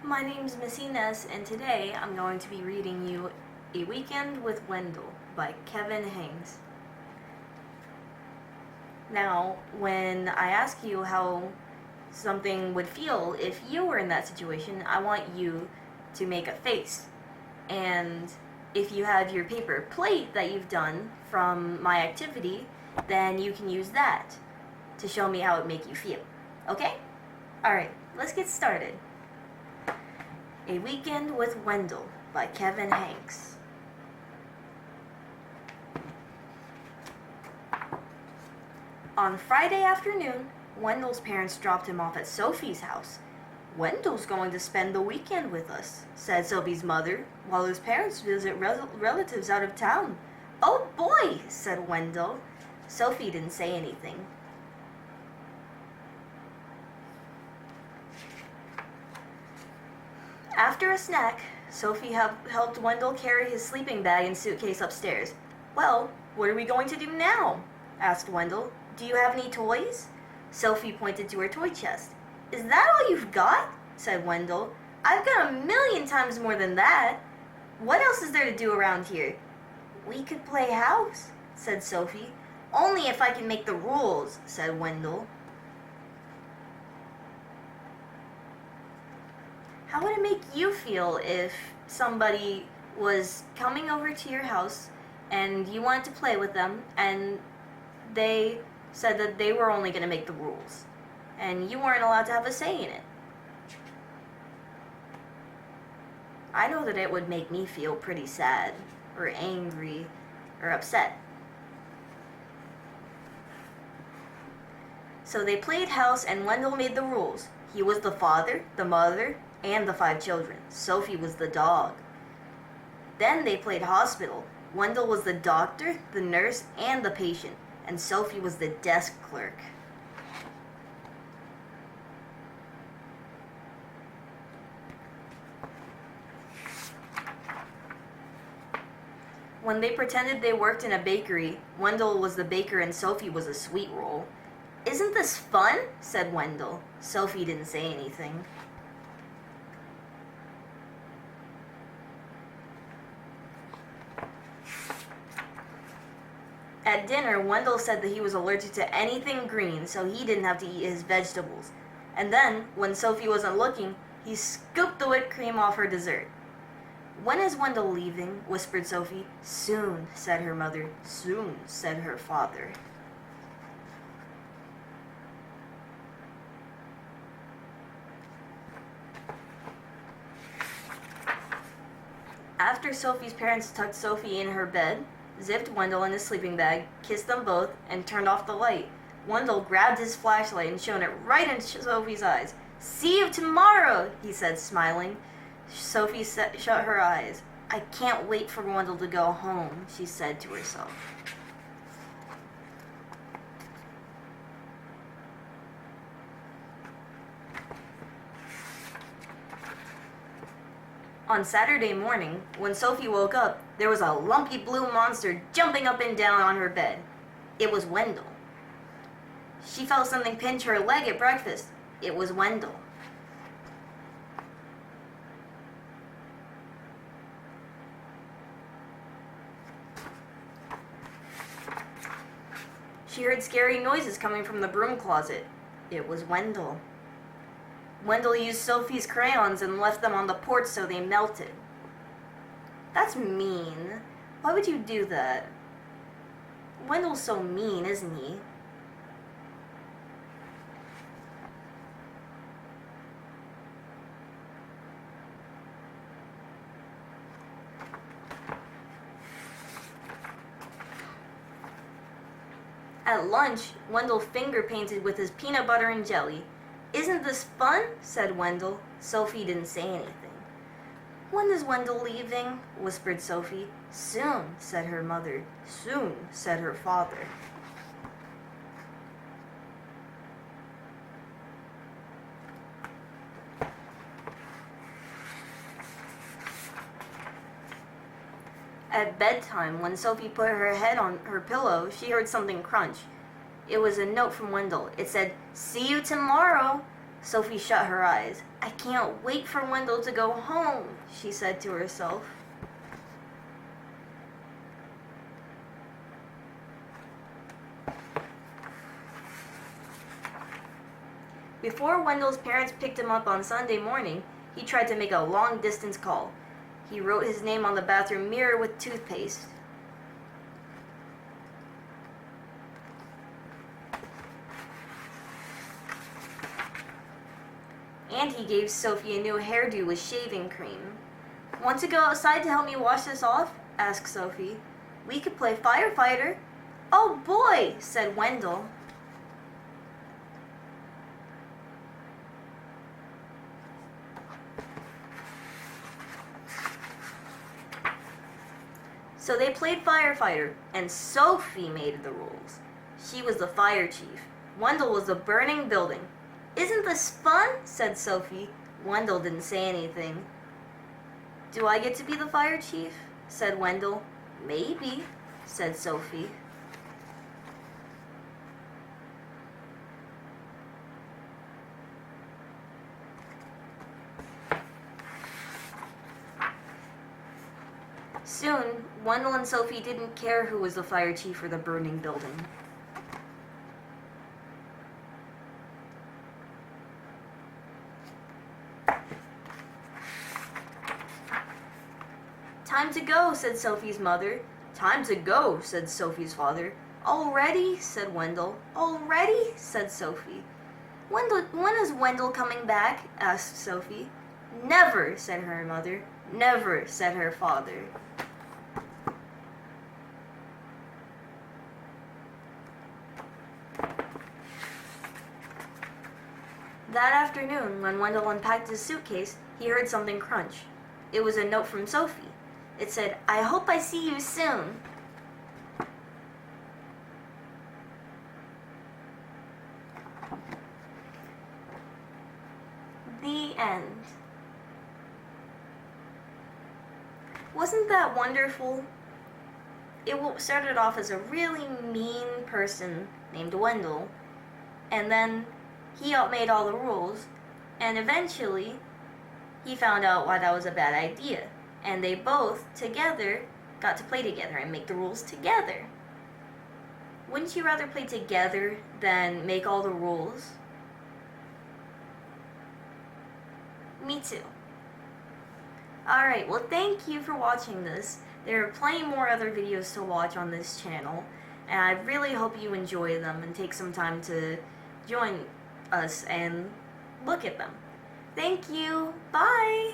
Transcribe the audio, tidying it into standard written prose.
My name's Miss Enes, and today I'm going to be reading you A Weekend with Wendell by Kevin Henkes. Now, when I ask you how something would feel if you were in that situation, I want you to make a face. And if you have your paper plate that you've done from my activity, then you can use that to show me how it make you feel. Okay? Alright, let's get started. A Weekend with Wendell by Kevin Henkes. On Friday afternoon, Wendell's parents dropped him off at Sophie's house. "Wendell's going to spend the weekend with us," said Sophie's mother, while his parents visit relatives out of town. "Oh boy," said Wendell. Sophie didn't say anything. After a snack, Sophie helped Wendell carry his sleeping bag and suitcase upstairs. "Well, what are we going to do now?" asked Wendell. "Do you have any toys?" Sophie pointed to her toy chest. "Is that all you've got?" said Wendell. "I've got 1,000,000 times more than that. What else is there to do around here?" "We could play house," said Sophie. "Only if I can make the rules," said Wendell. How would it make you feel if somebody was coming over to your house and you wanted to play with them and they said that they were only going to make the rules and you weren't allowed to have a say in it? I know that it would make me feel pretty sad or angry or upset. So they played house and Wendell made the rules. He was the father, the mother, and the 5 children. Sophie was the dog. Then they played hospital. Wendell was the doctor, the nurse, and the patient, and Sophie was the desk clerk. When they pretended they worked in a bakery, Wendell was the baker and Sophie was a sweet roll. "Isn't this fun?" said Wendell. Sophie didn't say anything. At dinner, Wendell said that he was allergic to anything green, so he didn't have to eat his vegetables. And then, when Sophie wasn't looking, he scooped the whipped cream off her dessert. "When is Wendell leaving?" whispered Sophie. "Soon," said her mother. "Soon," said her father. After Sophie's parents tucked Sophie in her bed, zipped Wendell in his sleeping bag, kissed them both, and turned off the light, Wendell grabbed his flashlight and shone it right in Sophie's eyes. "See you tomorrow," he said, smiling. Sophie shut her eyes. "I can't wait for Wendell to go home," she said to herself. On Saturday morning, when Sophie woke up, there was a lumpy blue monster jumping up and down on her bed. It was Wendell. She felt something pinch her leg at breakfast. It was Wendell. She heard scary noises coming from the broom closet. It was Wendell. Wendell used Sophie's crayons and left them on the porch so they melted. "That's mean. Why would you do that?" "Wendell's so mean, isn't he?" At lunch, Wendell finger painted with his peanut butter and jelly. "Isn't this fun?" said Wendell. Sophie didn't say anything. "When is Wendell leaving?" whispered Sophie. "Soon," said her mother. "Soon," said her father. At bedtime, when Sophie put her head on her pillow, she heard something crunch. It was a note from Wendell. It said, "See you tomorrow." Sophie shut her eyes. I can't wait for Wendell to go home, she said to herself. Before Wendell's parents picked him up on Sunday morning, he tried to make a long-distance call. He wrote his name on the bathroom mirror with toothpaste. And he gave Sophie a new hairdo with shaving cream. Want to go outside to help me wash this off? Asked Sophie. We could play firefighter. Oh boy, said Wendell. So they played firefighter, and Sophie made the rules. She was the fire chief. Wendell was the burning building. Isn't this fun? Said Sophie. Wendell didn't say anything. Do I get to be the fire chief? Said Wendell. Maybe, said Sophie. Soon, Wendell and Sophie didn't care who was the fire chief for the burning building. Time to go, said Sophie's mother. Time to go, said Sophie's father. Already, said Wendell. Already, said Sophie. When is Wendell coming back? Asked Sophie. Never, said her mother. Never, said her father. That afternoon, when Wendell unpacked his suitcase, he heard something crunch. It was a note from Sophie. It said, I hope I see you soon. The end. Wasn't that wonderful? It started off as a really mean person named Wendell, and then he made all the rules, and eventually he found out why that was a bad idea, and they both together got to play together and make the rules together. Wouldn't you rather play together than make all the rules? Me too. Alright, well thank you for watching this. There are plenty more other videos to watch on this channel, and I really hope you enjoy them and take some time to join us and look at them. Thank you. Bye.